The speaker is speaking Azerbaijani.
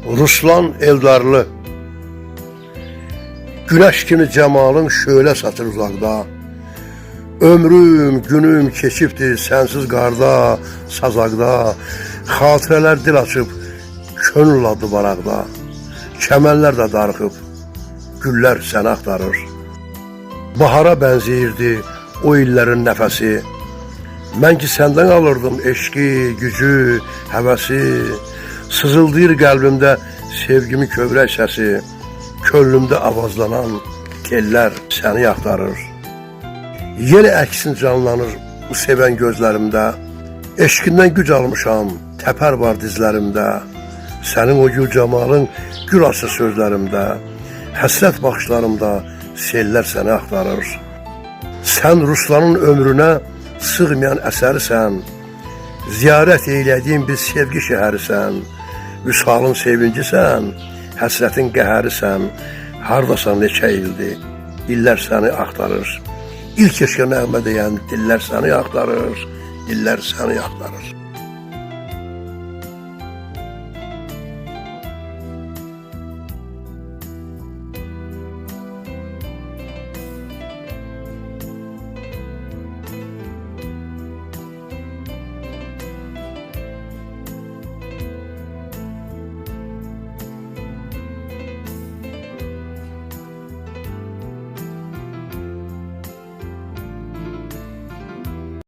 Ruslan Eldarlı. Güneş kimi cemalın şöyle satır uzaqda. Ömrüm, günüm keçibdir sensiz qarda, sazaqda. Xatirələr dil açıb, könül adı baraqda. Kəmənlər də darıxıb, güllər səni axtarır. Bahara bənzəyirdi o illərin nəfəsi. Mən ki səndən alırdım eşqi, gücü, həvəsi. Sızıldayır qəlbimdə sevgimi kövrək səsi. Könlümdə avazlanan tellər səni yaxtarır. Yenə əksin canlanır bu sevən gözlərimdə. Eşqindən güc almışam, təpər var dizlərimdə. Sənin o gül camalın gül açır sözlərimdə. Həsrət baxışlarımda sellər səni axtarır. Sən Ruslanın ömrünə sığmayan əsərisən. Ziyarət eylədiyim bir sevgi şəhərisən. Vüsalın sevincisən, həsrətin qəhərisən. Hardasan neçə ildir, illər səni axtarır. İlk eşqə nəğmə deyən dillər səni axtarır, dillər səni axtarır.